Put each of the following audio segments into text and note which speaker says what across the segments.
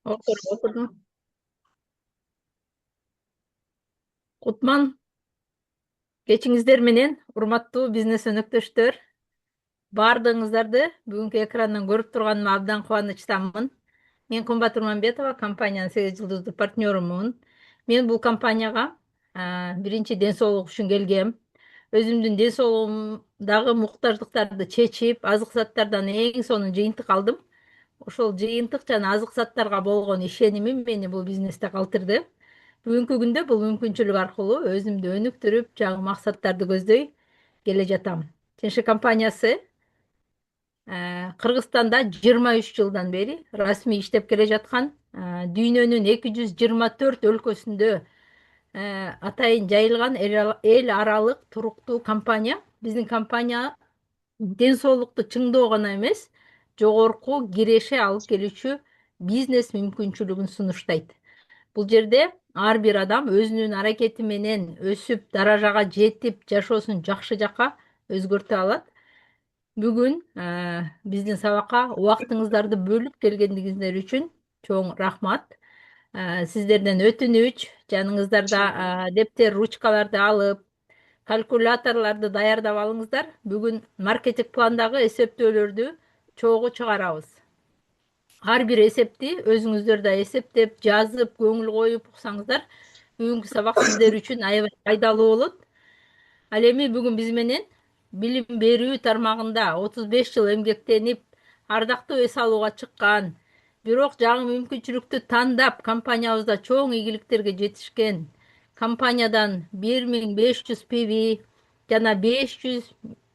Speaker 1: Okudum. Кутман, кечиңиздер менен, урматтуу бизнес өнөктөштөр. Баардыгыңыздарды бүгүнкү экрандан көрүп турганыма абдан кубанычтамын. Мен Кымбат Урманбетова, компаниянын 8 жылдык партнерумун. Мен бул компанияга биринчи ден соолук үчүн келгем. Өзүмдүн ден соолугумдагы муктаждыктарды чечип, азык заттардан эң сонун жыйынтык алдым. Ошол жыйынтык жана азык заттарга болгон ишенимим мени бул бизнесте калтырды. Бүгүнкү күндө бул мүмкүнчүлүк аркылуу өзүмдү өнүктүрүп, жаңы максаттарды көздөй келе жатам. Тиньши компаниясы Кыргызстанда 23 жылдан бери расмий иштеп келе жаткан, дүйнөнүн 224 өлкөсүндө атайын жайылган эл аралык туруктуу компания. Биздин компания ден соолукту чыңдоо гана эмес, жогорку киреше алып келүүчү бизнес мүмкүнчүлүгүн сунуштайт. Бул жерде ар бир адам өзүнүн аракети менен өсүп, даражага жетип, жашоосун жакшы жакка өзгөртө алат. Бүгүн биздин сабакка убактыңыздарды бөлүп келгендигиңиздер үчүн чоң рахмат. Сиздерден өтүнүч, жаныңыздарда дептер, ручкаларды алып, калькуляторлорду даярдап алыңыздар. Бүгүн маркетинг пландагы эсептөөлөрдү чогуу чыгарабыз. Ар бир эсепти өзүңүздөр да эсептеп, жазып, көңүл коюп уксаңыздар, бүгүнкү сабак сиздер үчүн аябай пайдалуу болот. Ал эми бүгүн биз менен билим берүү тармагында 35 жыл эмгектенип, ардактуу эс алууга чыккан, бирок жаңы мүмкүнчүлүктү тандап, компаниябызда чоң ийгиликтерге жетишкен, компаниядан 1500 PV жана 5000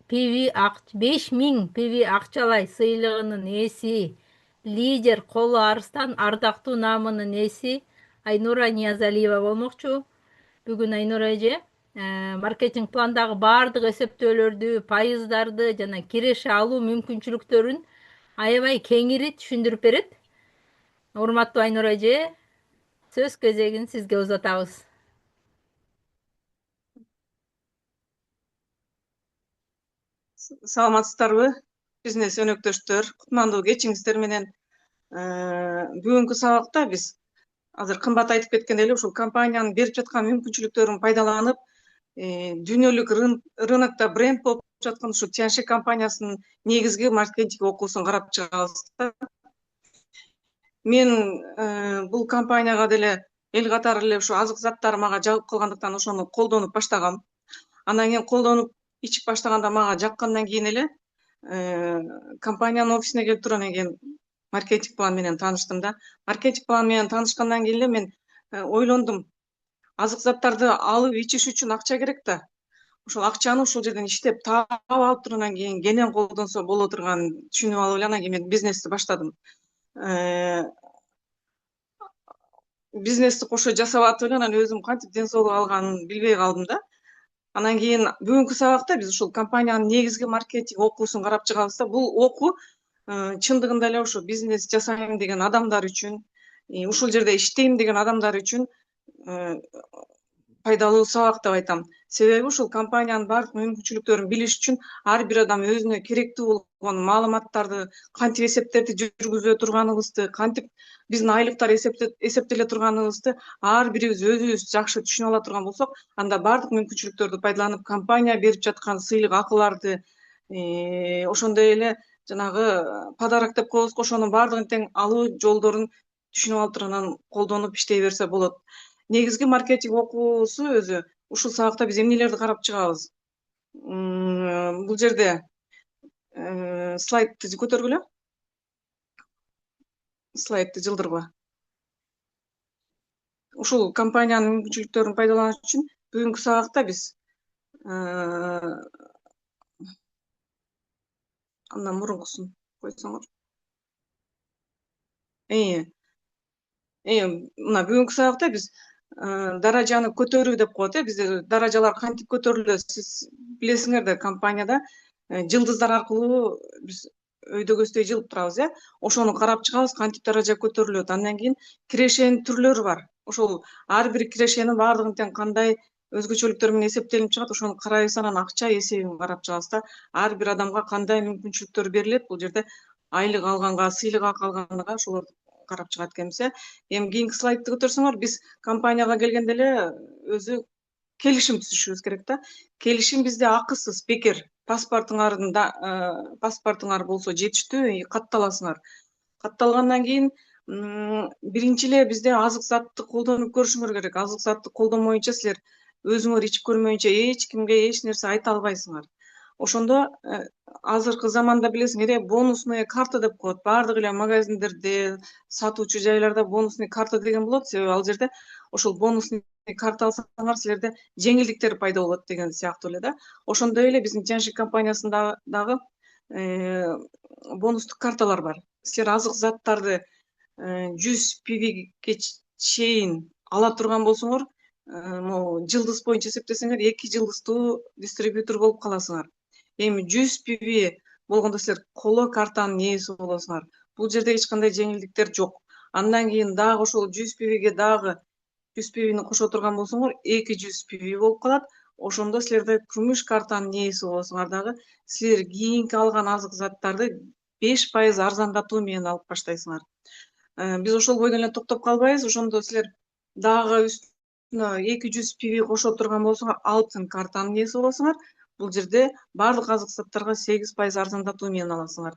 Speaker 1: PV акчалай сыйлыгынын ээси, лидер Коло Арстан ардактуу наамынын ээси Айнура Ниязалиева болмокчу. Бүгүн Айнура эже маркетинг пландагы баардык эсептөөлөрдү, пайыздарды жана киреше алуу мүмкүнчүлүктөрүн аябай кеңири түшүндүрүп берет. Урматтуу Айнура эже, сөз кезегин сизге узатабыз.
Speaker 2: Саламатсыздарбы, бизнес өнөктөштөр, кутмандуу кечиңиздер менен. Бүгүнкү сабакта биз азыр кымбат айтып кеткендей эле ушул компаниянын берип жаткан мүмкүнчүлүктөрүн пайдаланып, дүйнөлүк рынокто бренд болуп жаткан ушул Тяньши компаниясынын негизги маркетинг окуусун карап чыгабыз. Мен бул компанияга деле эл катары эле ушу азык заттар мага жагып калгандыктан ошону колдонуп баштагам. Андан кийин колдонуп ичип баштаганда мага жаккандан кийин эле компаниянын офисине келип туруп анан кийин маркетинг план менен тааныштым да. Маркетинг план менен таанышкандан кийин эле мен ойлондум. Азык заттарды алып ичиш үчүн акча керек да. Ошол акчаны ушул жерден иштеп таап алып туруп анан кийин кенен колдонсо боло турганын түшүнүп алып эле анан кийин мен бизнести баштадым. Бизнести кошо жасап атып эле анан өзүм кантип ден соолук алганын билбей калдым да. Анан кийин бүгүнкү сабакта биз ушул компаниянын негизги маркетинг окуусун карап чыгабыз да. Бул окуу чындыгында эле ушу бизнес жасайм деген адамдар үчүн, ушул жерде иштейм деген адамдар үчүн пайдалуу сабак деп айтам. Себеби ушул компаниянын баардык мүмкүнчүлүктөрүн билиш үчүн ар бир адам өзүнө керектүү болгон маалыматтарды, кантип эсептерди жүргүзө турганыбызды, кантип биздин айлыктар эсептеле турганыбызды ар бирибиз өзүбүз жакшы түшүнүп ала турган болсок, анда баардык мүмкүнчүлүктөрдү пайдаланып, компания берип жаткан сыйлык акыларды, ошондой эле жанагы подарок деп коебузго, ошонун баардыгын тең алуу жолдорун түшүнүп алып туруп анан колдонуп иштей берсе болот. Негизги маркетинг окуусу өзү ушул сабакта биз эмнелерди карап чыгабыз? Бул жерде слайдты көтөргүлө. Слайдты жылдыргыла. Ушул компаниянын мүмкүнчүлүктөрүн пайдаланыш үчүн бүгүнкү сабакта биз андан мурункусун койсоңор. Мына бүгүнкү сабакта биз даражаны көтөрүү деп коет. Бизде даражалар кантип көтөрүлөт? Сиз билесиңер да, компанияда жылдыздар аркылуу биз өйдөгөстөй жылып турабыз, ошону карап чыгабыз, кантип даража көтөрүлөт. Андан кийин кирешенин түрлөрү бар. Ошол ар бир кирешенин баардыгын тең кандай өзгөчөлүктөр менен эсептелип чыгат, ошону карайбыз, анан акча эсебин карап чыгабыз да. Ар бир адамга кандай мүмкүнчүлүктөр берилет, бул жерде айлык алганга, сыйлык алганга ошолор карап чыгат экенбиз. Эми кийинки слайдты көтөрсөңөр, биз компанияга келгенде эле өзү келишим түзүшүбүз керек да. Келишим бизде акысыз, бекер. Паспортуңар болсо жетиштүү, катталасыңар. Катталгандан кийин биринчи эле бизде азык затты колдонуп көрүшүңөр керек. Азык затты колдонмоюнча силер өзүңөр ичип көрмөйүнчө эч кимге эч нерсе айта албайсыңар. Ошондо азыркы заманда билесиңер, бонусная карта деп коет. Баардык эле магазиндерде, сатуучу жайларда бонусный карта деген болот. Себеби ал жерде ошол бонусный карта алсаңар силерде жеңилдиктер пайда болот деген сыяктуу эле да. Ошондой эле биздин Тяньшик компаниясында дагы бонустук карталар бар. Силер азык заттарды 100 пивге чейин ала турган болсоңор, могу жылдыз боюнча эсептесеңер 2 жылдыздуу дистрибьютор болуп каласыңар. Эми 100 пиви болгондо силер коло картанын ээси болосуңар. Бул жерде эч кандай жеңилдиктер жок. Андан кийин дагы ошол 100 пивиге дагы 100 пивини кошо турган болсоңор 200 пиви болуп калат. Ошондо силерде күмүш картанын ээси болосуңар дагы. Силер кийинки алган азык заттарды 5% арзандатуу менен алып баштайсыңар. Биз ошол бойдон эле токтоп калбайбыз. Ошондо силер дагы үстүнө 200 пиви кошо турган болсоңор алтын картанын ээси болосуңар. Бул жерде баардык азык заттарга 8% арзандатуу менен аласыңар.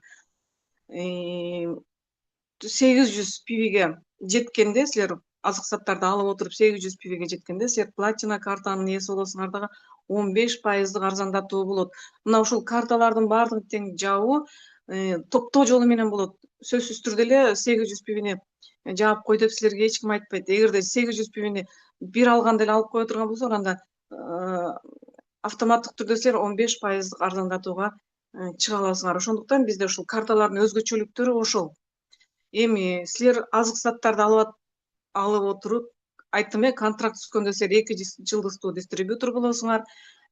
Speaker 2: 800 пивиге жеткенде силер азык заттарды алып отуруп 800 пивиге жеткенде силер платина картанын ээси болосуңар дагы 15% арзандатуу болот. Мына ушул карталардын баардыгын тең жабуу топтоо жолу менен болот. Сөзсүз түрдө эле 800 пивини жаап кой деп силерге эч ким айтпайт. Эгерде 800 пивини бир алганда эле алып кое турган болсоңор, анда автоматтык түрдө силер 15% арзандатууга чыга аласыңар. Ошондуктан бизде ушул карталардын өзгөчөлүктөрү ошол. Эми силер азык заттарды алып отуруп, айттым, контракт түзгөндө силер 2 жылдыздуу дистрибьютор болосуңар.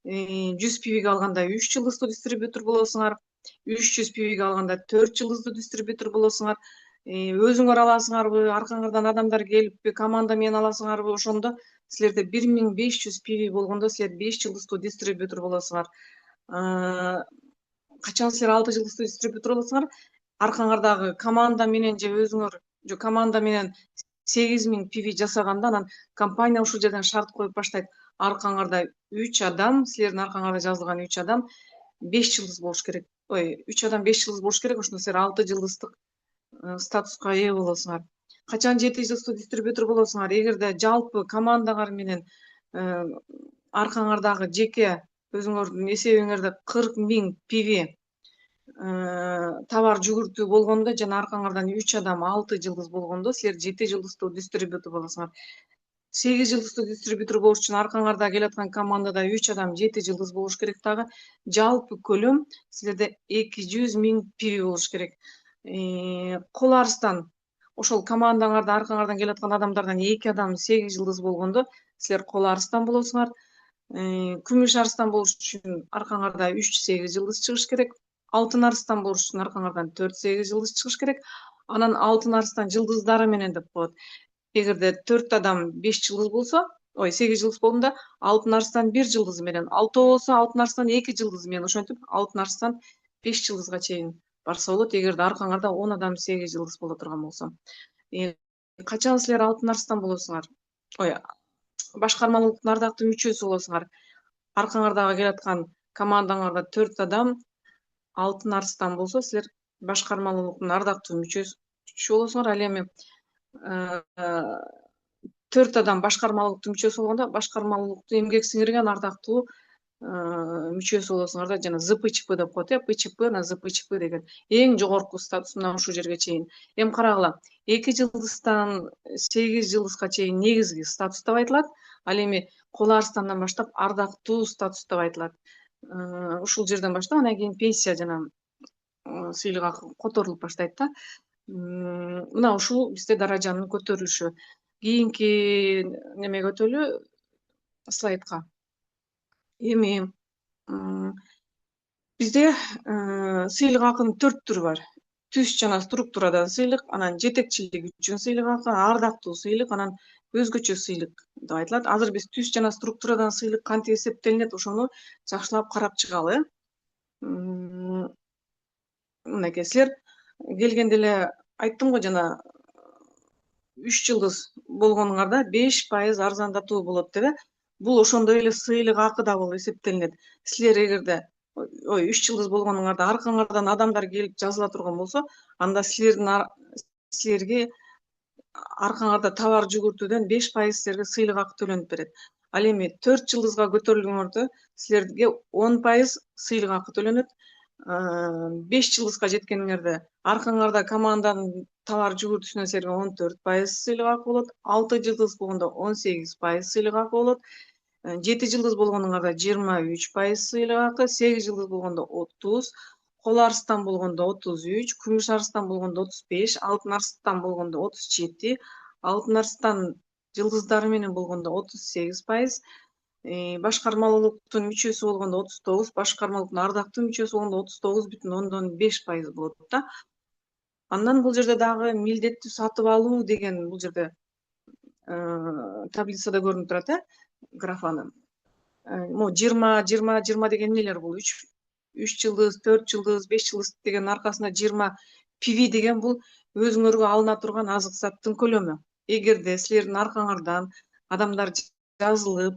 Speaker 2: 100 пивиге алганда 3 жылдыздуу дистрибьютор болосуңар. 300 пивиге алганда 4 жылдыздуу дистрибьютор болосуңар. Өзүңөр аласыңарбы, аркаңардан адамдар келиппи, команда менен аласыңарбы, ошондо силерде 1500 пиви болгондо силер 5 жылдыздуу дистрибьютор болосуңар. Качан силер 6 жылдыздуу дистрибьютор болосуңар, аркаңардагы команда менен же өзүңөр команда менен 8000 пиви жасаганда, анан компания ушул жерден шарт коюп баштайт. Аркаңарда 3 адам, силердин аркаңарда жазылган 3 адам 5 жылдыз болуш керек. 3 адам 5 жылдыз болуш керек. Ошондо силер 6 жылдыздык статуска ээ болосуңар. Качан 7 жылдыздуу дистрибьютор болосуңар, эгерде жалпы командаңар менен аркаңардагы жеке өзүңөрдүн эсебиңерде 40 000 пиви товар жүгүртүү болгондо жана аркаңардан 3 адам 6 жылдыз болгондо силер 7 жылдыздуу дистрибьютор болосуңар. 8 жылдыздуу дистрибьютор болуш үчүн аркаңарда келаткан командада 3 адам 7 жылдыз болуш керек дагы. Жалпы көлөм силерде 200 000 пиви болуш керек. Кол арыстан ошол командаңарда аркаңардан келаткан адамдардан 2 адам 8 жылдыз болгондо силер кол арыстан болосуңар. Күмүш арыстан болуш үчүн аркаңарда 3-8 жылдыз чыгыш керек. Алтын арыстан болуш үчүн аркаңардан 4-8 жылдыз чыгыш керек. Анан алтын арыстан жылдыздары менен деп коет. Эгерде 4 адам 5 жылдыз болсо, 8 жылдыз болгондо алтын арыстан 1 жылдызы менен, 6 болсо алтын арыстан 2 жылдызы менен, ошентип алтын арыстан 5 жылдызга чейин барса болот. Эгерде аркаңарда 10 адам 8 жылдыз боло турган болсо. Качан силер алтын арыстан болосуңар? Башкармалуулуктун ардактуу мүчөсү болосуңар. Аркаңардагы келаткан командаңарда 4 адам алтын арыстан болсо, силер башкармалуулуктун ардактуу мүчөсү болосуңар. Ал эми 4 адам башкармалуулуктун мүчөсү болгондо, башкармалуулукту эмгек сиңирген ардактуу мүчөсү болосуңар да, жана ЗПЧП деп коет, ПЧП, ЗПЧП деген эң жогорку статус мына ушул жерге чейин. Эми карагыла, 2 жылдыздан 8 жылдызга чейин негизги статус деп айтылат. Ал эми кол арыстандан баштап ардактуу статус деп айтылат. Ушул жерден баштап анан кийин пенсия жана сыйлык акы которулуп баштайт да. Мына ушул бизде даражанын көтөрүлүшү. Кийинки немеге өтөлү, слайдка. Эми бизде сыйлык акынын 4 түрү бар. Түз жана структурадан сыйлык, анан жетекчилик үчүн сыйлык акы, ардактуу сыйлык, анан өзгөчө сыйлык деп айтылат. Азыр биз түз жана структурадан сыйлык кантип эсептелинет, ошону жакшылап карап чыгалы. Мынакей силер келгенде эле айттым го жана 3 жылдыз болгонуңарда 5% арзандатуу болот деп. Бул ошондой эле сыйлык акы да болуп эсептелинет. Силер эгерде 3 жылдыз болгонуңарда аркаңардан адамдар келип жазыла турган болсо, анда силерге аркаңарда товар жүгүртүүдөн 5% силерге сыйлык акы төлөнүп берет. Ал эми 4 жылдызга көтөрүлгөңөрдө силерге 10% сыйлык акы төлөнөт. 5 жылдызга жеткениңерде аркаңарда команданын товар жүгүртүүсүнөн силерге 14% сыйлык акы болот. 6 жылдыз болгондо 18% сыйлык акы болот. 7 жылдыз болгонуңарда 23% сыйлык акы, 8 жылдыз болгондо 30, кол арыстан болгондо 33, күмүш арыстан болгондо 35, алтын арыстан болгондо 37, алтын арыстан жылдыздары менен болгондо 38%, башкармалуулуктун мүчөсү болгондо 39, башкармалуулуктун ардактуу мүчөсү болгондо 39,5% болот да. Андан бул жерде дагы милдеттүү сатып алуу деген бул жерде таблицада көрүнүп турат, графаны. Могу 20 деген эмнелер бул? 3 жылдыз, 4 жылдыз, 5 жылдыз деген аркасында 20 PV деген бул өзүңөргө алына турган азык заттын көлөмү. Эгерде силердин аркаңардан адамдар жазылып,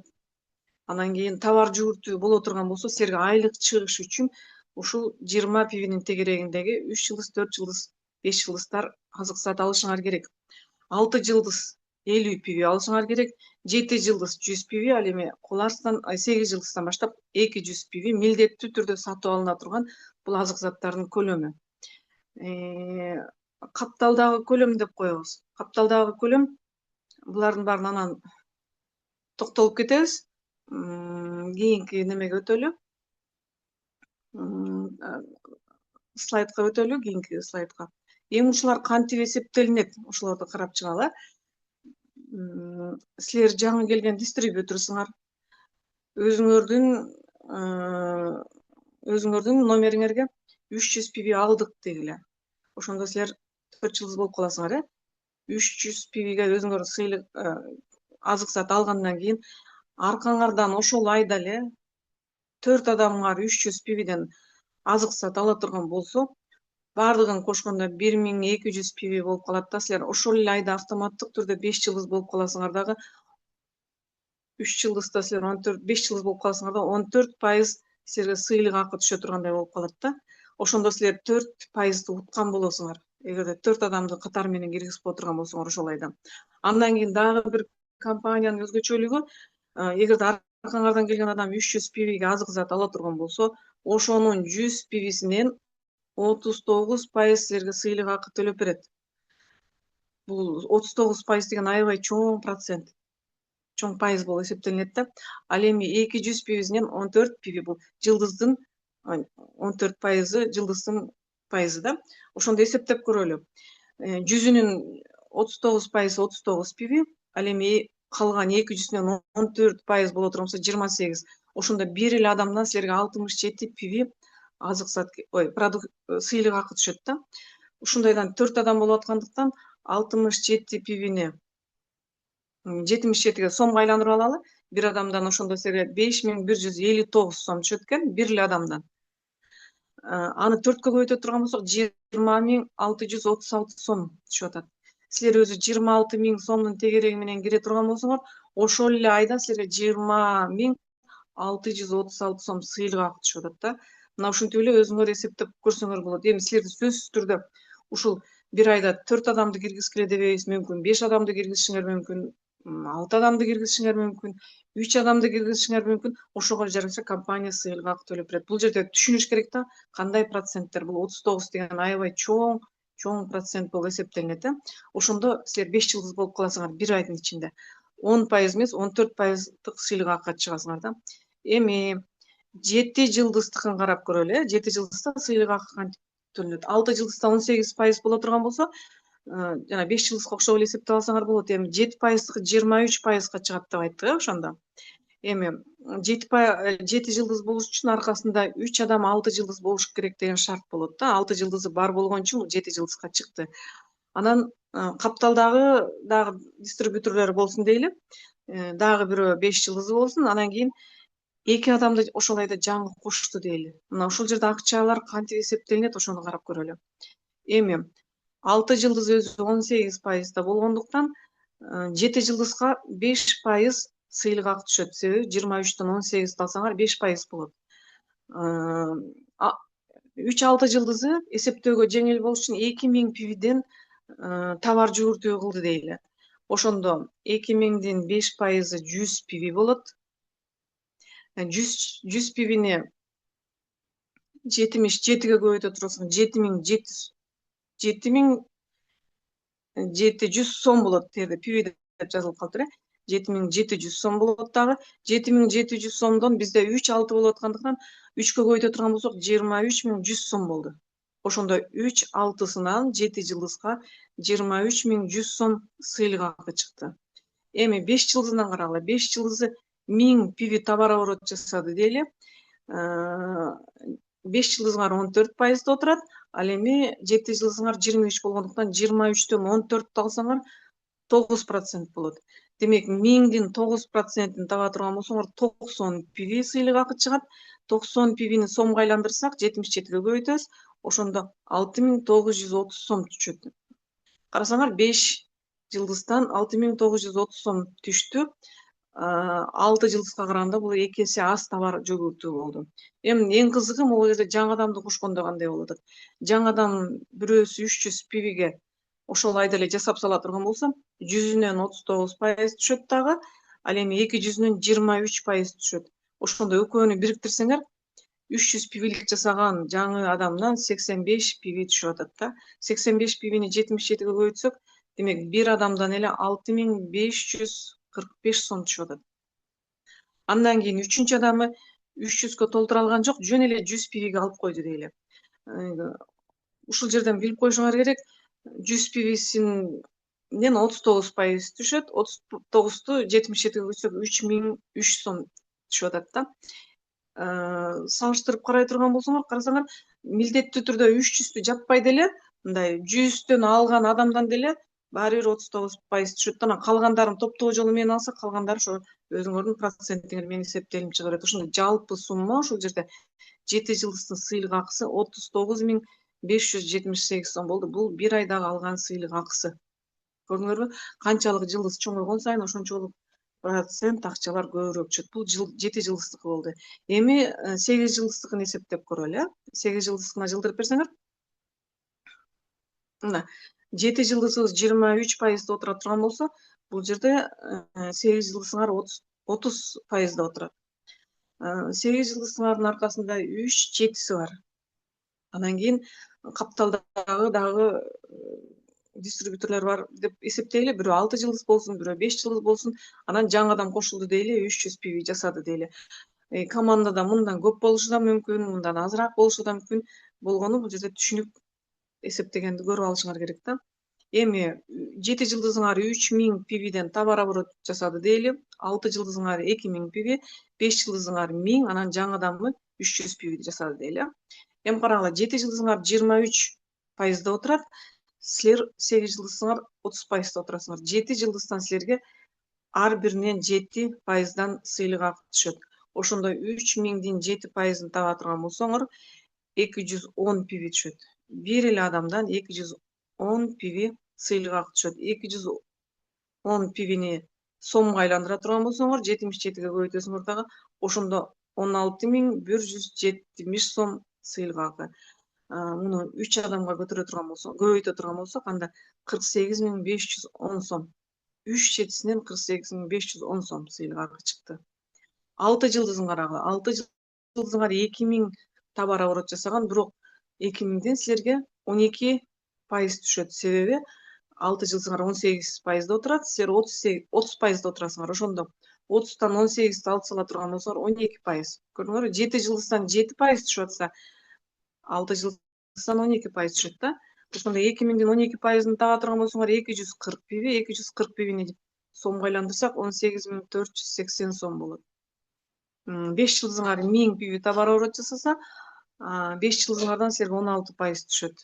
Speaker 2: анан кийин товар жүгүртүү боло турган болсо, силерге айлык чыгыш үчүн ушул 20 PVнин тегерегиндеги 3 жылдыз, 4 жылдыз, 5 жылдыздар азык зат алышыңар керек. 6 жылдыз 50 PV алышыңар керек. 7 жылдыз 100 PV, ал эми кол арыстан 8 жылдыздан баштап 200 PV милдеттүү түрдө сатып алына турган бул азык заттардын көлөмү. Капталдагы көлөм деп коебуз. Капталдагы көлөм булардын баарын анан токтолуп кетебиз. Кийинки немеге өтөлү. Слайдка өтөлү, кийинки слайдка. Эми ушулар кантип эсептелинет? Ошолорду карап чыгалы. Силер жаңы келген дистрибьюторсуңар. Өзүңөрдүн номериңерге 300 PV алдык дегиле. Ошондо силер 4 жылдыз болуп каласыңар, 300 PVге өзүңөр сыйлык азык зат алгандан кийин аркаңардан ошол айда эле 4 адамыңар 300 PVден азык зат ала турган болсо, баардыгын кошкондо 1200 PV болуп калат да. Силер ошол эле айда автоматтык түрдө 5 жылдыз болуп каласыңар дагы. 3 жылдызда силер 14, 5 жылдыз болуп каласыңар да, 14% силерге сыйлык акы түшө тургандай болуп калат да. Ошондо силер 4%ды уткан болосуңар. Эгерде 4 адамды катар менен киргизип отурган болсоңор ошол айда. Андан кийин дагы бир компаниянын өзгөчөлүгү, эгерде аркаңардан келген адам 300 PVге азык зат ала турган болсо, ошонун 100 PVсинен 39% силерге сыйлык акы төлөп берет. Бул 39% деген аябай чоң процент, чоң пайыз болуп эсептелинет да. Ал эми 200 PVсинен 14 PV бул жылдыздын 14%, жылдыздын пайызы да. Ошондо эсептеп көрөлү. 100үнүн 39%, 39 PV, ал эми калган 200үнөн 14% боло турган болсо 28. Ошондо бир эле адамдан силерге 67 PV азык зат, продукт, сыйлык акы түшөт да. Ушундайдан 4 адам болуп аткандыктан 67 PVни 77ге сомго айландырып алалы. Бир адамдан ошондо силерге 5159 сом түшөт экен, бир эле адамдан. Аны 4кө көбөйтө турган болсок 20.636 сом түшүп атат. Силер өзү 26.000 сомдун тегереги менен кире турган болсоңор, ошол эле айда силерге 20.636 сом сыйлык акы түшүп атат да. Мына ушинтип эле өзүңөр эсептеп көрсөңөр болот. Эми силерди сөзсүз түрдө ушул бир айда 4 адамды киргизгиле дебейбиз мүмкүн, 5 адамды киргизишиңер мүмкүн, 6 адамды киргизишиңер мүмкүн, 3 адамды киргизишиңер мүмкүн. Ошого жараша компания сыйлык акы төлөп берет. Бул жерде түшүнүш керек да, кандай проценттер. Бул 39 деген аябай чоң процент болуп эсептелинет. Ошондо силер 5 жылдыз болуп каласыңар бир айдын ичинде. 10% эмес, 14%дык сыйлык акыга чыгасыңар да. Эми 7 жылдыздыкын карап көрөлү. 7 жылдызда сыйлык акы кантип төлөнөт? 6 жылдызда 18% боло турган болсо, жана 5 жылдызга окшоп эле эсептеп алсаңар болот. Эми 7%дыкы 23%га чыгат деп айттык, ошондо. Эми 7 жылдыз болуш үчүн аркасында 3 адам 6 жылдыз болуш керек деген шарт болот да. 6 жылдызы бар болгон үчүн 7 жылдызга чыкты. Анан капталдагы дагы дистрибьюторлор болсун дейли. Дагы бирөө 5 жылдызы болсун, анан кийин 2 адамды ошол айда жаңы кошту дейли. Мына ушул жерде акчалар кантип эсептелинет, ошону карап көрөлү. Эми 6 жылдыз өзү 18% болгондуктан 7 жылдызга 5% сыйлык акы түшөт. Себеби 23төн 18 алсаңар 5% болот. 3-6 жылдызы эсептөөгө жеңил болуш үчүн 2000 пивиден товар жүгүртүү кылды дейли. Ошондо 2000дин 5% 100 пиви болот. 100 пивини 77ге көбөйтө турсаң 7700 сом болот. Жерде пиви деп жазылып калыптыр. 7700 сом болот дагы. 7700 сомдон бизде 3-6 болуп аткандыктан 3кө көбөйтө турган болсок 23100 сом болду. Ошондо 3-6сынан 7 жылдызга 23100 сом сыйлык акы чыкты. Эми 5 жылдызынан карагыла. 5 жылдызы 1000 пиви товарооборот жасады дейли. 5 жылдызыңар 14%да отурат, ал эми 7 жылдызыңар 23 болгондуктан 23төн 14 алсаңар 9% болот. Демек 1000дин 9%ин таба турган болсоңор 90 пиви сыйлык акы чыгат. 90 пивини сомго айландырсак 77ге көбөйтөбүз. Ошондо 6930 сом түшөт. Карасаңар 5 жылдыздан 6930 сом түштү. 6 жылдызга караганда бул 2 эсе аз товар жүгүртүү болду. Эми эң кызыгы могу жерде жаңы адамды кошкондо кандай болуп атат. Жаңы адам бирөөсү 300 пивиге ошол айда эле жасап сала турган болсо, 100үнөн 39% түшөт дагы, ал эми 200үнөн 23% түшөт. Ошондо экөөнү бириктирсеңер 300 пивилик жасаган жаңы адамдан 85 пиви түшүп атат да. 85 пивини 77ге көбөйтсөк, демек бир адамдан эле 6545 сом түшүп атат. Андан кийин үчүнчү адамы 300кө толтура алган жок, жөн эле 100 пивиге алып койду дейли. Ушул жерден билип коюшуңар керек, 100 пивисинен 39% түшөт, 39ту 77ге көбөйтсөк 3003 сом түшүп атат да. Салыштырып карай турган болсоңор, карасаңар, милдеттүү түрдө 300тү жаппай деле, мындай 100төн алган адамдан деле баары бир 39% түшөт. Анан калгандарын топтоо жолу менен алсак, калгандары ошо өзүңөрдүн процентиңер менен эсептелип чыга берет. Ошондо жалпы сумма ушул жерде 7 жылдыздын сыйлык акысы 39578 сом болду. Бул бир айдагы алган сыйлык акысы. Көрдүңөрбү? Канчалык жылдыз чоңойгон сайын ошончолук процент акчалар көбүрөөк түшөт. Бул 7 жылдыздыкы болду. Эми 8 жылдыздыкын эсептеп көрөлү. 8 жылдыздыкына жылдырып берсеңер. Мына 7 жылдызыбыз 23%да отура турган болсо, бул жерде 8 жылдызыңар 30%да отурат. 8 жылдызыңардын аркасында 3 жетиси бар. Андан кийин капталдагы дагы дистрибьюторлор бар деп эсептейли. Бирөө 6 жылдыз болсун, бирөө 5 жылдыз болсун. Анан жаңы адам кошулду дейли, 300 пиви жасады дейли. Командада мындан көп болушу да мүмкүн, мындан азыраак болушу да мүмкүн. Болгону бул жерде түшүнүп эсептегенди көрүп алышыңар керек да. Эми 7 жылдызыңар 3000 пивиден товарооборот жасады дейли. 6 жылдызыңар 2000 пиви, 5 жылдызыңар 1000, анан жаңы адамы 300 пиви жасады дейли. Эми карагыла, 7 жылдызыңар 23%да отурат. Силер 8 жылдызыңар 30%да отурасыңар. 7 жылдыздан силерге ар биринен 7%дан сыйлык акы түшөт. Ошондо 3000дин 7%ын таба турган болсоңор 210 пиви түшөт. Бир эле адамдан 210 пиви сыйлык акы түшөт. 210 пивини сомго айландыра турган болсоңор, 77ге көбөйтөсүңөр дагы, ошондо 16170 сом сыйлык акы. Муну 3 адамга көбөйтө турган болсок, анда 48510 сом. 3 жетисинен 48510 сом сыйлык акы чыкты. 6 жылдызын карагыла. 6 жылдызыңар 2000 товарооборот жасаган, бирок 2000ден силерге 12% түшөт. Себеби 6 жылдызыңар 18%да отурат, силер 30%да отурасыңар. Ошондо 30тан 18 алып сала турган болсоңор 12%. Көрдүңөрбү? 7 жылдыздан 7% түшүп атса, 6 жылдыздан 12% түшөт да. Ошондо 2000дин 12%ын таба турган болсоңор 240 пиви, 240 пивини сомго айландырсак 18480 сом болот. 5 жылдызыңар 1000 пиви товарооборот жасаса, 5 жылдызыңардан силерге 16% түшөт.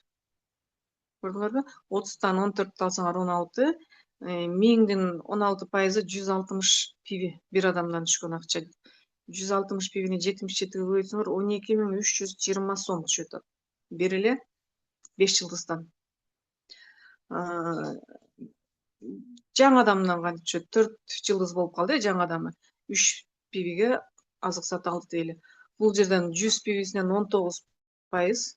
Speaker 2: Көрдүңөрбү? 30тан 14 алсаңар 16, 1000дин 16%ы 160 пиви бир адамдан түшкөн акча. 160 пивини 77ге көбөйтсөңөр 12320 сом түшөт. Бир эле 5 жылдыздан. жаңы адамдан кантип 4 жылдыз болуп калды жаңы адамы 3 пивиге азык сатып алды дейли. Бул жерден 100 пивисинен 19%,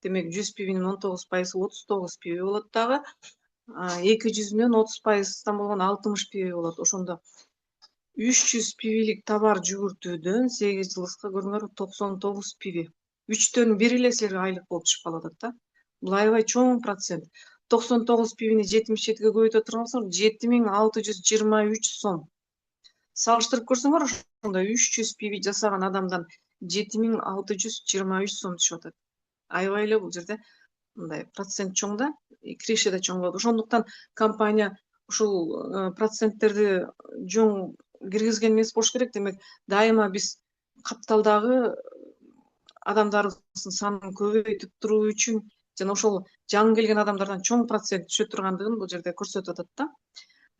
Speaker 2: демек 100 пивинин 19%, 39 пиви болот дагы. 200-үнөн 30%dan болгондо 60 пиви болот. Ошондо 300 пивилик товар жүгүртүүдөн 8 жылдызга көрүңөр 99 пиви. 1/3 эле силерге айлык болуп түшүп калып атат да. Бул аябай чоң процент. 99 пивини 77-ге көбөйтө турган болсоң 7623 сом. Салыштырып көрсөңөр ошондо 300 пиви жасаган адамдан 7623 сом түшүп атат. Аябай эле бул жерде мындай процент чоң да, киреше да чоң болот. Ошондуктан компания ушул проценттерди жоң киргизген эмес болуш керек. Демек дайыма биз капталдагы адамдарыбыздын санын көбөйтүп туруу үчүн жана ошол жаңы келген адамдардан чоң процент түшө тургандыгын бул жерде көрсөтүп атат да.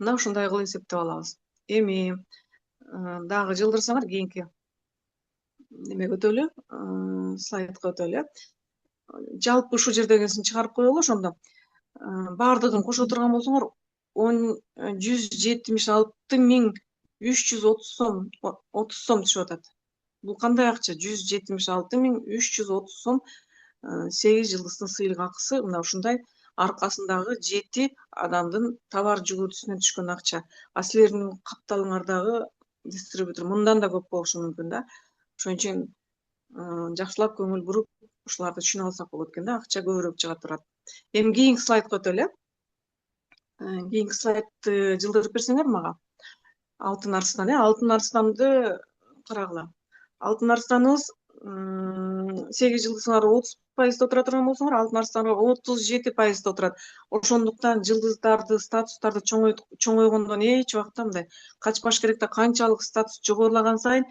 Speaker 2: Мына ушундай кылып эсептеп алабыз. Эми дагы жылдырсаңар кийинки немеге өтөлү, слайдка өтөлү. Жалпы ушул жердегисин чыгарып коелу. Ошондо баардыгын кошо турган болсоңор 176.330 сом 30 сом түшүп атат. Бул кандай акча? 176.330 сом 8 жылдыздын сыйлык акысы. Мына ушундай аркасындагы 7 адамдын товар жүгүртүүсүнөн түшкөн акча. А силердин капталыңардагы дистрибьютор мындан да көп болушу мүмкүн да. Ошон үчүн жакшылап көңүл буруп ушуларды түшүнүп алсак болот экен да, акча көбүрөөк чыга турат. Эми кийинки слайдка өтөлү. Кийинки слайдты жылдырып берсеңер мага. Алтын арстан, алтын арстанды карагыла. Алтын арстаныбыз 8 жылдызыңар 30%да отура турган болсоңор, алтын арстанга 37%да отурат. Ошондуктан жылдыздарды, статустарды чоңойгондон эч убакта мындай качпаш керек да. Канчалык статус жогорулаган сайын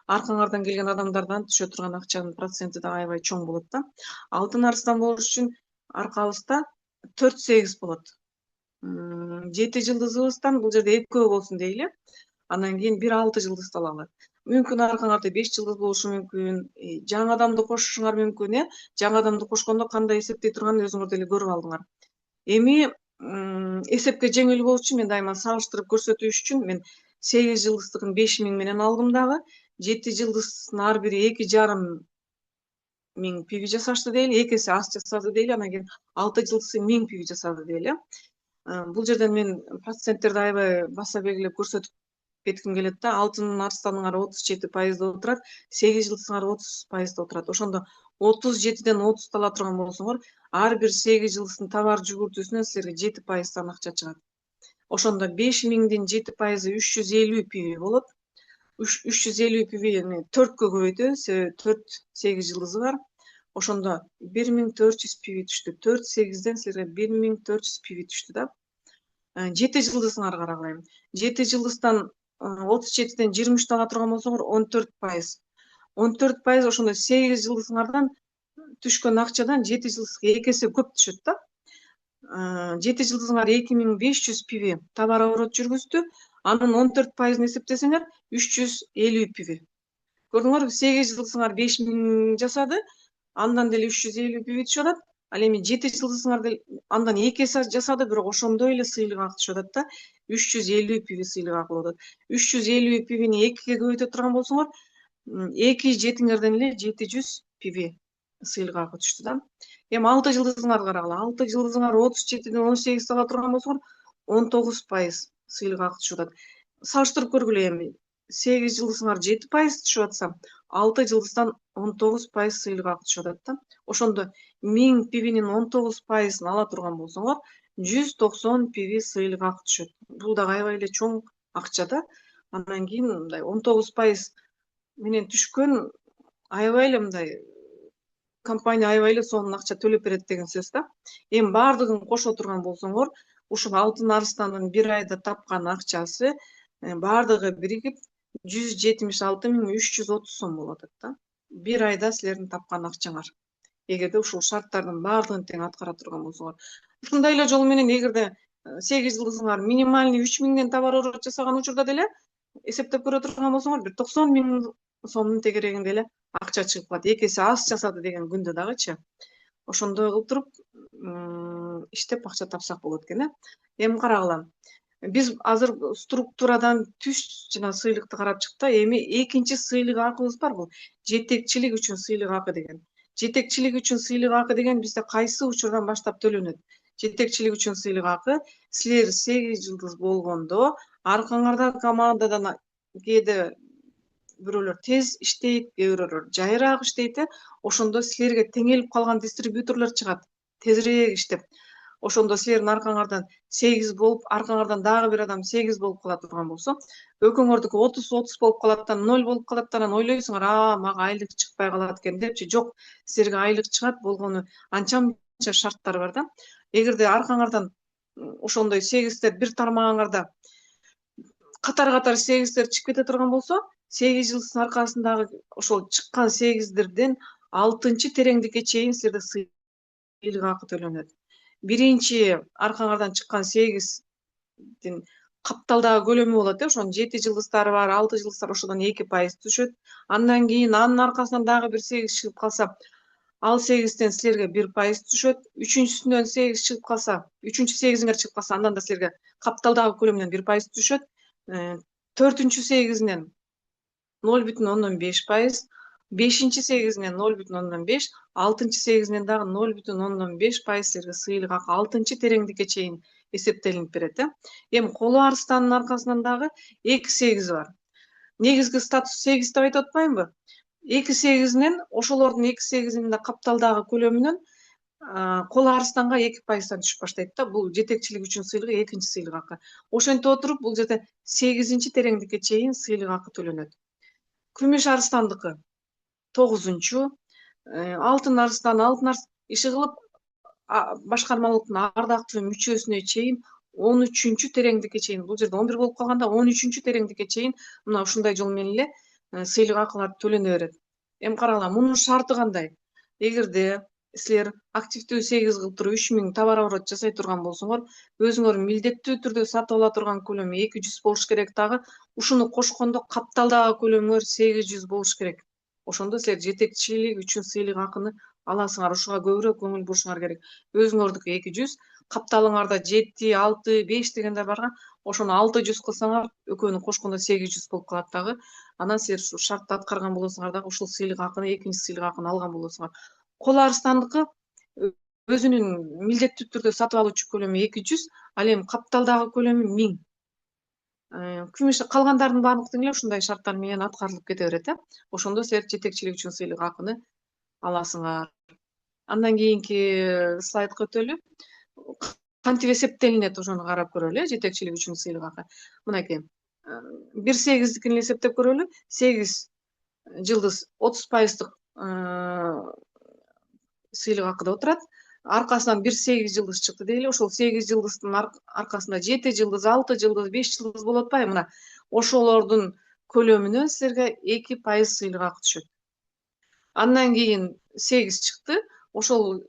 Speaker 2: аркаңардан келген адамдардан түшө турган акчанын проценти да аябай чоң болот да. Алтын арстан болуш үчүн аркабызда 4-8 болот. 7 жылдызыбыздан бул жерде экөө болсун дейли. Андан кийин 1-6 жылдызды алалы. Мүмкүн аркаңарда 5 жылдыз болушу мүмкүн. Жаңы адамды кошушуңар мүмкүн, Жаңы адамды кошкондо кандай эсептей турганын өзүңөр деле көрүп алдыңар. Эми эсепке жеңил болуш үчүн мен дайыма салыштырып көрсөтүш үчүн мен 8 жылдыздыгын 5000 менен алдым дагы. 7 жылдыздын ар бири 2,5 пиви жасашты дейли, 2 эсе аз жасады дейли, анан кийин 6 жылдызы 1000 пиви жасады дейли. Бул жерден мен проценттерди аябай баса белгилеп көрсөтүп кетким келет да. Алтын арстаныңар 37%да отурат, 8 жылдызыңар 30%да отурат. Ошондо 37ден 30 ала турган болсоңор, ар бир 8 жылдыздын товар жүгүртүүсүнөн силерге 7%дан акча чыгат. Ошондо 5000дин 7%ы 350 пиви болот. 350 пивини 4кө көбөйтөбүз, себеби 4 8 жылдызы бар. Ошондо 1400 пиви түштү. 4-8ден силерге 1400 пиви түштү да. 7 жылдызыңар карагыла. 7 жылдыздан 37ден 23 ала турган болсоңор 14%. 14% ошондо 8 жылдызыңардан түшкөн акчадан 7 жылдызга 2 эсе көп түшөт да. 7 жылдызыңар 2500 пиви товар оборот жүргүздү. Анын 14%ын эсептесеңер 350 пиви. Көрдүңөрбү, 8 жылдызыңар 5000 жасады, андан деле 350 пиви түшүп атат. Ал эми 7 жылдызыңар андан 2 эсе жасады, бирок ошондой эле сыйлык акы түшүп атат да. 350 пиви сыйлык акы болот. 350 пивини 2ге көбөйтө турган болсоңор, 2 жетиңерден эле 700 пиви сыйлык акы түштү да. Эми 6 жылдызыңарды карагыла. 6 жылдызыңар 37ден 18 ала турган болсоңор, 19% сыйлык акы түшүп атат. Салыштырып көргүлө эми. 8 жылдызыңар 7% түшүп атса, 6 жылдыздан 19% сыйлык акы түшүп атат да. Ошондо 1000 пивинин 19%ын ала турган болсоңор, 190 пиви сыйлык акы түшөт. Бул да аябай эле чоң акча да. Андан кийин мындай 19% менен түшкөн аябай эле мындай компания аябай эле сонун акча төлөп берет деген сөз да. Эми баардыгын кошо турган болсоңор, ушул алтын арстандын бир айда тапкан акчасы баардыгы биригип 176.330 сом болуп атат да. Бир айда силердин тапкан акчаңар. Эгерде ушул шарттардын баардыгын тең аткара турган болсоңор. Ушундай эле жол менен эгерде 8 жылдызыңар минимальный 3000ден товар оборот жасаган учурда деле эсептеп көрө турган болсоңор, бир 90.000 сомдун тегерегинде эле акча чыгып калат. 2 эсе аз жасады деген күндө дагычы. Ошондой кылып туруп иштеп акча тапсак болот экен. Эми карагыла. Биз азыр структурадан түш жана сыйлыкты карап чыкты. Эми экинчи сыйлык акыбыз бар, бул жетекчилик үчүн сыйлык акы деген. Жетекчилик үчүн сыйлык акы деген бизде кайсы учурдан баштап төлөнөт? Жетекчилик үчүн сыйлык акы силер 8 жылдыз болгондо аркаңарда командадан кээде бирөөлөр тез иштейт, кээ бирөөлөр жайыраак иштейт. Ошондо силерге теңелип калган дистрибьюторлор чыгат, тезирээк иштеп. Ошондо силердин аркаңардан 8 болуп, аркаңардан дагы бир адам 8 болуп кала турган болсо, экөөңөрдүкү 30 болуп калат да, 0 болуп калат да, анан ойлойсуңар, мага айлык чыкпай калат экен депчи. Жок, силерге айлык чыгат, болгону анча мынча шарттар бар да. Эгерде аркаңардан ошондой 8тер бир тармагыңарда катар 8тер чыгып кете турган болсо, 8 жылдын аркасындагы ошол чыккан 8дерден 6 тереңдикке чейин силерде сыйлык акы төлөнөт. Биринчи аркаңардан чыккан 8дин капталдагы көлөмү болот. Ошонун 7 жылдыздары бар, 6 жылдыздар, ошодон 2% түшөт. Андан кийин анын аркасынан дагы бир 8 чыгып калса, ал 8ден силерге 1% түшөт. Үчүнчүсүнөн 8 чыгып калса, үчүнчү 8иңер чыгып калса, андан да силерге капталдагы көлөмүнөн 1% түшөт. Төртүнчү 8инен 0,5%, бешинчи 8инен 0,5%, алтынчы 8инен дагы 0,5% силерге сыйлык акы 6 тереңдикке чейин эсептелинип берет. Эми коло арстанын аркасынан дагы 2 8 бар. Негизги статус 8 деп айтып атпаймынбы? 2 8инен, ошолордун 2 8инин да капталдагы көлөмүнөн коло арстанга 2%дан түшүп баштайт да. Бул жетекчилик үчүн сыйлык, экинчи сыйлык акы. Ошентип отуруп, бул жерде 8 тереңдикке чейин сыйлык акы төлөнөт. Күмүш арстандыкы 9-чу, алтын арстан, иши кылып башкармалыктын ардактуу мүчөсүнө чейин 13-чү тереңдикке чейин, бул жерде 11 болуп калганда 13-чү тереңдикке чейин мына ушундай жол менен эле сыйлык акылар төлөнө берет. Эми карагыла, мунун шарты кандай? Эгерде силер активдүү 8 кылып туруп 3000 товар оборот жасай турган болсоңор, өзүңөр милдеттүү түрдө сатып ала турган көлөмү 200 болуш керек дагы. Ушуну кошкондо капталдагы көлөмүңөр 800 болуш керек. Ошондо силер жетекчилик үчүн сыйлык акыны аласыңар. Ушуга көбүрөөк көңүл бурушуңар керек. Өзүңөрдүкү 200, капталыңарда 7, 6, 5 дегендер барга, ошону 600 кылсаңар, экөөнү кошкондо 800 болуп калат дагы. Анан силер ушул шартты аткарган болосуңар дагы, ушул сыйлык акыны, экинчи сыйлык акыны алган болосуңар. Коло арстандыкы өзүнүн милдеттүү түрдө сатып алуучу көлөмү 200, ал эми капталдагы көлөмү 1000. Күмүш калгандардын баардыгы тең эле ушундай шарттар менен аткарылып кете берет. Ошондо силер жетекчилик үчүн сыйлык акыны аласыңар. Андан кийинки слайдка өтөлү. Кантип эсептелинет, ошону карап көрөлү. Жетекчилик үчүн сыйлык акы. Мынакей. 1/8дикин эсептеп көрөлү. 8 жылдыз 30%дык сыйлык акы деп отурат. Аркасынан 1/8 жылдыз чыкты дейли. Ошол 8 жылдыздын аркасында 7 жылдыз, 6 жылдыз, 5 жылдыз болуп атпайбы? Мына ошолордун көлөмүнөн силерге 2% сыйлык акы түшөт. Андан кийин 8 чыкты. Ошол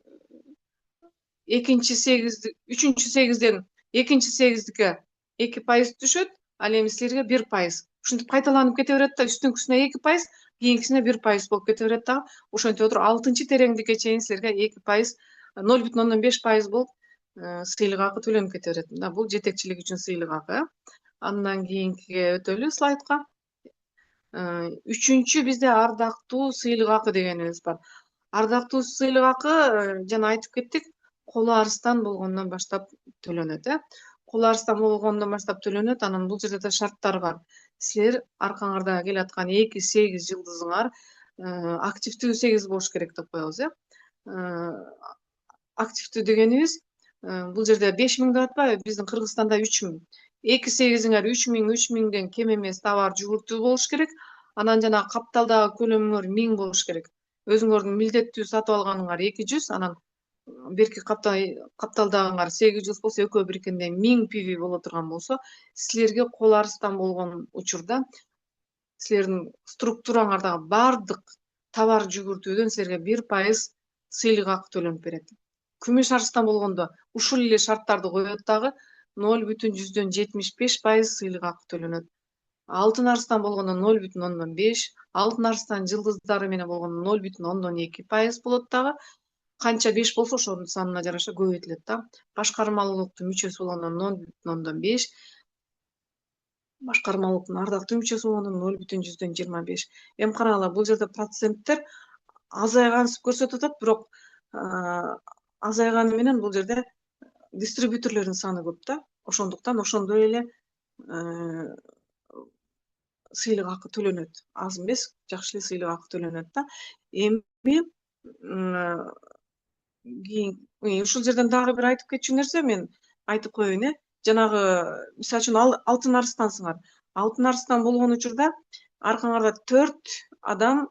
Speaker 2: үчүнчү 8ден экинчи 8дикке 2% түшөт. Ал эми силерге 1%. Ушинтип кайталанып кете берет да, үстүнкүсүнө 2%, кийинкисине 1% болуп кете берет дагы. Ошентип отуруп 6 тереңдикке чейин силерге 2%, 0,5% болуп сыйлык акы төлөнүп кете берет. Мына бул жетекчилик үчүн сыйлык акы. Андан кийинкиге өтөлү слайдка. Үчүнчү бизде ардактуу сыйлык акы дегенибиз бар. Ардактуу сыйлык акы, жана айтып кеттик, коло арстан болгондон баштап төлөнөт. Коло арстан болгондон баштап төлөнөт. Анан бул жерде да шарттар бар. Силер аркаңарда келаткан 2-8 жылдызыңар активдүү 8 болуш керек деп коебуз. Активдүү дегенибиз, бул жерде 5000 деп атпайбы? Биздин Кыргызстанда 3000. 2 8иңер 3000 кем эмес товар жүгүртүү болуш керек. Анан жана капталдагы көлөмүңөр 1000 болуш керек. Өзүңөрдүн милдеттүү сатып алганыңар 200, анан берки капталдагыңар 800 болсо, экөө бириккенде 1000 PV боло турган болсо, силерге коло арстан болгон учурда силердин структураңардагы баардык товар жүгүртүүдөн силерге 1% сыйлык акы төлөнүп берет. Күмүш арстан болгондо ушул эле шарттарды коет дагы, 0,75% сыйлык акы төлөнөт. Алтын арстан болгондо 0,5, алтын арстан жылдыздары менен болгондо 0,2% болот дагы. канча 5 болсо ошонун санына жараша көбөйтүлөт да. Башкармалуулуктун мүчөсү болгондо 0,5, башкармалуулуктун ардактуу мүчөсү болгондо 0,25. Эми карагыла, бул жерде проценттер азайганын көрсөтүп атат, бирок азайганы менен бул жерде дистрибьюторлордун саны көп да. Ошондуктан ошондой эле сыйлык акы төлөнөт. Аз эмес, жакшы эле сыйлык акы төлөнөт да. Эми кийин ушул жерден дагы бир айтып кетчү нерсе, мен айтып коеюн. Жанагы, мисалы үчүн, алтын арстансыңар. Алтын арстан болгон учурда аркаңарда 4 адам,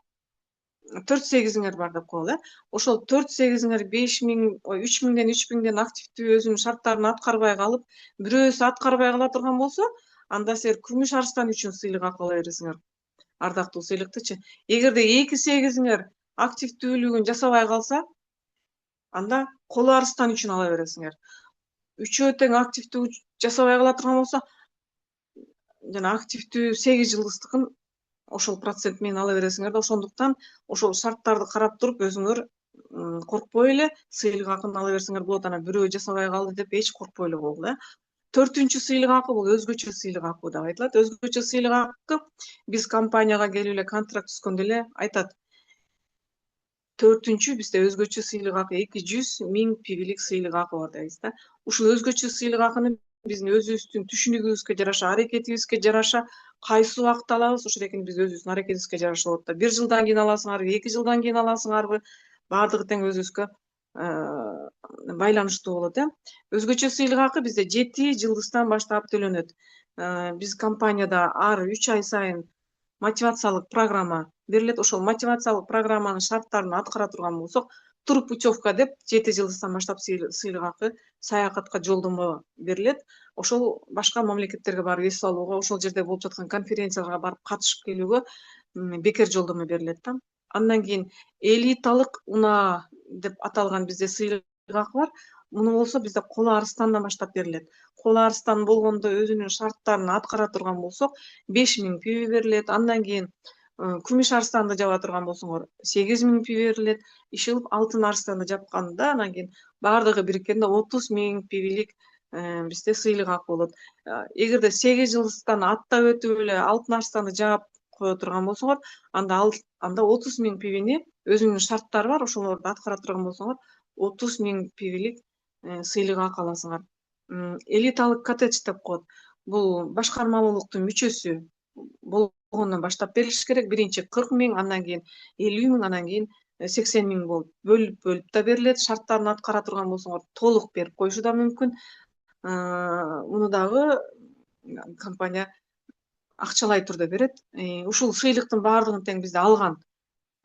Speaker 2: 4-8иңер бар деп коелу. Ошол 4-8иңер 5.000, 3.000ден 3.000ден активдүү өзүнүн шарттарын аткарбай калып, бирөөсү аткарбай кала турган болсо, анда силер күмүш арстан үчүн сыйлык акы ала бересиңер. Ардактуу сыйлыктычы. Эгерде 2-8иңер активдүүлүгүн жасабай калса, анда коло арстан үчүн ала бересиңер. Үчөө тең активдүү жасабай кала турган болсо, жана активдүү 8 жылдыздыкын ошол процент менен ала бересиңер да. Ошондуктан ошол шарттарды карап туруп, өзүңөр коркпой эле сыйлык акын ала берсеңер болот. Анан бирөө жасабай калды деп эч коркпой эле болду. 4-үнчү сыйлык акы бул өзгөчө сыйлык акы деп айтылат. Өзгөчө сыйлык акы биз компанияга келип эле контракт түзгөндө эле айтат. 4-үнчү бизде өзгөчө сыйлык акы 200.000 пибилик сыйлык акы бар дейбиз да. Ушул өзгөчө сыйлык акыны биздин өзүбүздүн түшүнүгүбүзгө жараша, аракетибизге жараша кайсы убакта алабыз, ошол экени биз өзүбүздүн аракетибизге жараша болот да. 1 жылдан кийин аласыңарбы, 2 жылдан кийин аласыңарбы, баардыгы тең өзүбүзгө байланыштуу болот. Өзгөчө сыйлык акы бизде 7 жылдыздан баштап төлөнөт. Биз компанияда ар 3 ай сайын мотивациялык программа берилет. Ошол мотивациялык программанын шарттарын аткара турган болсок, тур путевка деп 7 жылдыздан баштап сыйлык акы, саякатка жолдомо берилет. Ошол башка мамлекеттерге барып эс алууга, ошол жерде болуп жаткан конференцияларга барып катышып келүүгө бекер жолдомо берилет да. Андан кийин элиталык унаа деп аталган бизде сыйлык акы бар. Муну болсо бизде коло арстандан баштап берилет. Коло арстан болгондо өзүнүн шарттарын аткара турган болсок, 5.000 пиви берилет. Андан кийин күмүш арстанды жаба турган болсоңор 8.000 пиви берилет. Иши кылып алтын арстанды жапканда, анан кийин баардыгы бириккенде 30.000 пивилик бизде сыйлык акы болот. Эгерде 8 жылдыздан аттап өтүп эле алтын арстанды жаап кое турган болсоңор, анда 30.000 пивини, өзүнүн шарттары бар, ошолорду аткара турган болсоңор, 30.000 пивилик сыйлык акы аласыңар. Элиталык коттедж деп коет. Бул башкармалуулуктун мүчөсү болгондон баштап берилиш керек. Биринчи 40.000, андан кийин 50.000, андан кийин 80.000 болуп бөлүп да берилет. Шарттарын аткара турган болсоңор, толук берип коюшу да мүмкүн. Муну дагы компания акчалай түрдө берет. Ушул сыйлыктын баардыгын тең бизде алган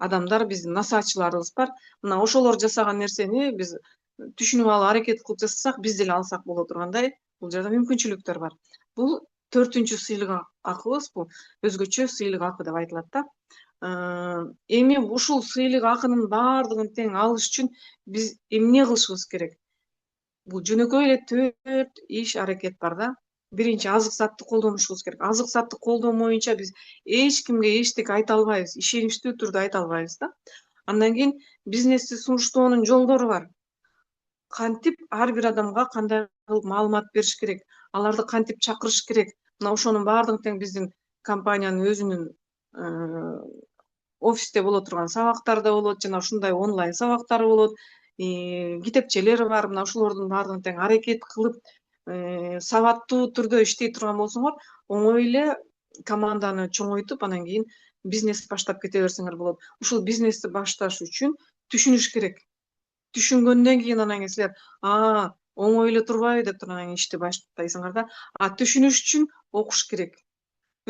Speaker 2: адамдар, биздин насаатчыларыбыз бар. Мына ошолор жасаган нерсени биз түшүнүп алып аракет кылып жасасак, биз деле алсак боло тургандай, бул жерде мүмкүнчүлүктөр бар. Бул 4-үнчү сыйлык акыбыз, бул өзгөчө сыйлык акы деп айтылат да. Эми ушул сыйлык акынын баардыгын тең алыш үчүн биз эмне кылышыбыз керек? Бул жөнөкөй эле 4 иш аракет бар да. Биринчи, азык затты колдонушубуз керек. Азык затты колдонмоюнча биз эч кимге эчтеке айта албайбыз, ишеничтүү түрдө айта албайбыз да. Андан кийин бизнести сунуштоонун жолдору бар. Кантип ар бир адамга кандай кылып маалымат бериш керек, аларды кантип чакырыш керек. Мына ошонун баардыгы тең биздин компаниянын өзүнүн офисте боло турган сабактары да болот, жана ушундай онлайн сабактары болот, китепчелери бар. Мына ошолордун баардыгын тең аракет кылып, сабаттуу түрдө иштей турган болсоңор, оңой эле команданы чоңойтуп, анан кийин бизнес баштап кете берсеңер болот. Ушул бизнести башташ үчүн түшүнүш керек. Түшүнгөндөн кийин анан кийин силер оңой эле турбайбы деп туруп анан кийин ишти баштайсыңар да. Түшүнүш үчүн окуш керек.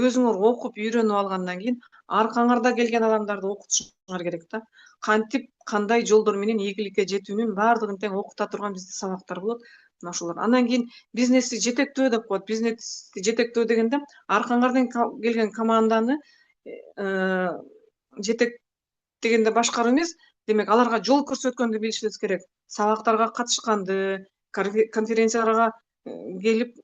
Speaker 2: Өзүңөр окуп үйрөнүп алгандан кийин аркаңарда келген адамдарды окутушуңар керек да. Кантип, кандай жолдор менен ийгиликке жетүүнүн баардыгын тең окута турган бизде сабактар болот. Мына ошолор. Андан кийин бизнести жетектөө деп коет. Бизнести жетектөө дегенде аркаңардан келген команданы жетектегенде башкаруу эмес, демек аларга жол көрсөткөндү билишибиз керек. Сабактарга катышканды, конференцияларга келип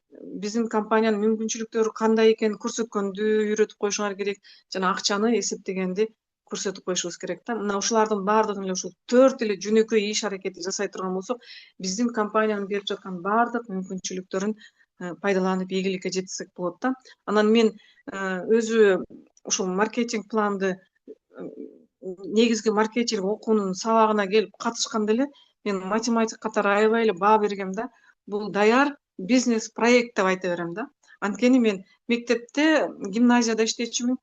Speaker 2: биздин компаниянын мүмкүнчүлүктөрү кандай экенин көрсөткөндү үйрөтүп коюшуңар керек, жана акчаны эсептегенди көрсөтүп коюшубуз керек да. Мына ушулардын баардыгын эле ушул 4 эле жөнөкөй иш аракети жасай турган болсок, биздин компаниянын берип жаткан баардык мүмкүнчүлүктөрүн пайдаланып ийгиликке жеткизсек болот да. Анан мен өзү ушул маркетинг планды негизги маркетинг окуунун сабагына келип катышканда эле мен математик катары аябай эле баа бергем да. Бул даяр бизнес проект деп айта берем да. Анткени мен мектепте гимназияда иштечүмүн.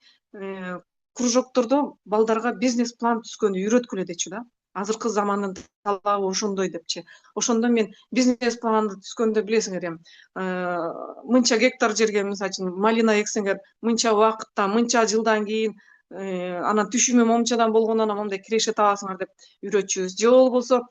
Speaker 2: Кружоктордо балдарга бизнес план түзгөндү үйрөткүлө дечү да. Азыркы замандын талабы ошондой депчи. Ошондо мен бизнес планды түзгөндө билесиңер эми мынча гектар жерге мисалы үчүн малина эксеңер мынча убакытта мынча жылдан кийин анан түшүмү момчадан болгондон анан момундай киреше табасыңар деп үйрөтчүбүз. Же болбосо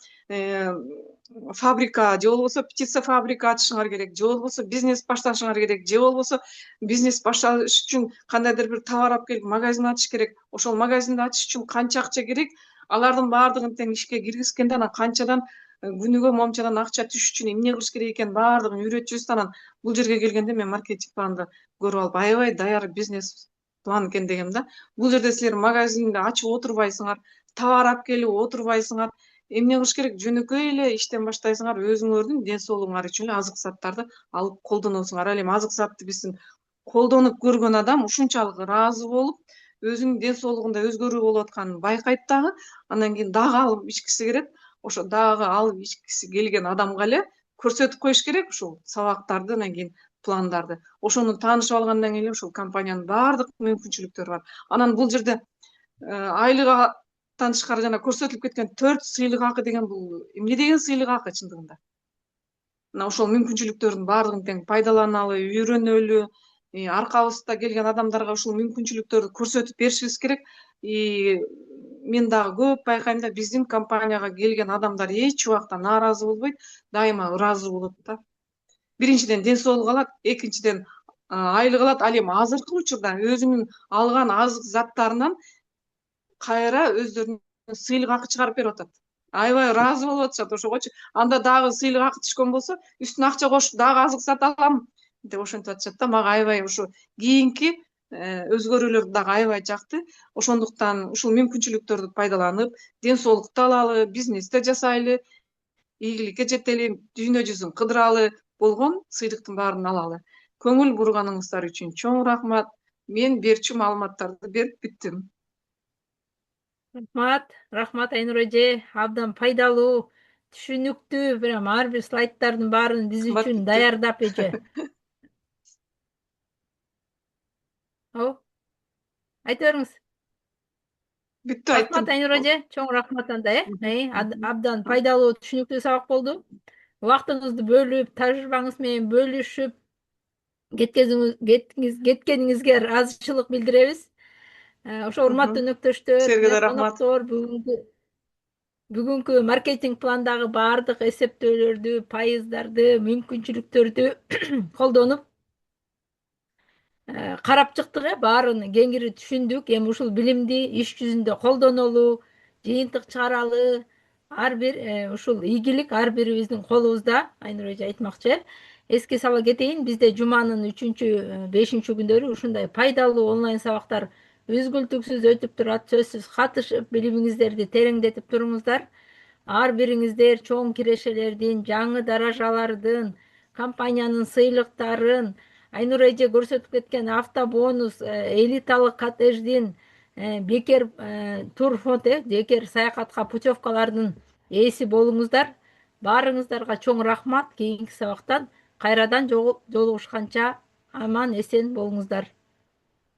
Speaker 2: фабрика, же болбосо птица фабрика ачышыңар керек, же болбосо бизнес башташыңар керек, же болбосо бизнес башташ үчүн кандайдыр бир товар алып келип магазин ачыш керек. Ошол магазинди ачыш үчүн канча акча керек? Алардын баардыгын тең ишке киргизгенде анан канчадан күнүгө момчадан акча түшүш үчүн эмне кылыш керек экенин баардыгын үйрөтчүбүз да. Анан бул жерге келгенде мен маркетинг планды көрүп алып аябай даяр бизнес план экен дегем да. Бул жерде силер магазинди ачып отурбайсыңар, товар алып келип отурбайсыңар. Эмне кылыш керек? Жөнөкөй эле иштен баштайсыңар, өзүңөрдүн ден соолугуңар үчүн эле азык заттарды алып колдоносуңар. Ал эми азык затты биздин колдонуп көргөн адам ушунчалык ыраазы болуп, өзүнүн ден соолугунда өзгөрүү болуп атканын байкайт дагы. Андан кийин дагы алып ичкиси келет. Ошо дагы алып ичкиси келген адамга эле көрсөтүп коюш керек ушул сабактарды, анан кийин пландарды. Ошону таанышып алгандан кийин эле ушул компаниянын баардык мүмкүнчүлүктөрү бар. Анан бул жерде айлыктан тышкары жана көрсөтүлүп кеткен 4 сыйлык акы деген бул эмне деген сыйлык акы чындыгында? Мына ошол мүмкүнчүлүктөрдүн баардыгын тең пайдаланалы, үйрөнөлү, аркабызда келген адамдарга ушул мүмкүнчүлүктөрдү көрсөтүп беришибиз керек. Мен дагы көп байкайм да, биздин компанияга келген адамдар эч убакта нааразы болбойт, дайыма ыраазы болот да. Биринчиден ден соолук алат, экинчиден айлык алат. Ал эми азыркы учурда өзүнүн алган азык заттарынан кайра өздөрүнө сыйлык акы чыгарып берип атат. Аябай ыраазы болуп атышат ошогочу. Анда дагы сыйлык акы түшкөн болсо, үстүнө акча кошуп дагы азык зат алам деп ошентип атышат да. Мага аябай ушу кийинки өзгөрүүлөр дагы аябай жакты. Ошондуктан ушул мүмкүнчүлүктөрдү пайдаланып, ден соолукту алалы, бизнесте жасайлы, ийгиликке жетели, дүйнө жүзүн кыдыралы, болгон сыйлыктын баарын алалы. Көңүл бурганыңыздар үчүн чоң рахмат. Мен берчү маалыматтарды берип бүттүм.
Speaker 1: Рахмат Айнур эже. Абдан пайдалуу, түшүнүктүү, прям ар бир слайддардын баарын биз
Speaker 2: Кымбат
Speaker 1: үчүн
Speaker 2: бүттү.
Speaker 1: даярдап эже. Айта бериңиз.
Speaker 2: Бүттү, айттым.
Speaker 1: Рахмат Айнур эже, чоң рахмат анда, абдан пайдалуу, түшүнүктүү сабак болду. Убактыңызды бөлүп, тажрыйбаңыз менен бөлүшүп кеткениңизге ыраазычылык билдиребиз. Ошо урматтуу өнөктөштөр,
Speaker 2: Силерге
Speaker 1: жана
Speaker 2: да рахмат.
Speaker 1: коноктор, бүгүнкү маркетинг пландагы баардык эсептөөлөрдү, пайыздарды, мүмкүнчүлүктөрдү колдонуп карап чыктык, баарын кеңири түшүндүк. Эми ушул билимди иш жүзүндө колдонолу, жыйынтык чыгаралы. Ар бир ушул ийгилик ар бирибиздин колубузда, Айнур эже айтмакчы. Эске сала кетейин, бизде жуманын 3-5 күндөрү ушундай пайдалуу онлайн сабактар үзгүлтүксүз өтүп турат. Сөзсүз катышып, билимиңиздерди тереңдетип туруңуздар. Ар бириңиздер чоң кирешелердин, жаңы даражалардын, компаниянын сыйлыктарын, Айнур эже көрсөтүп кеткен автобонус, элиталык коттедждин бекер тур фонд, бекер саякатка путевкалардын ээси болуңуздар. Баарыңыздарга чоң рахмат. Кийинки сабактан кайрадан жолугушканча аман эсен болуңуздар.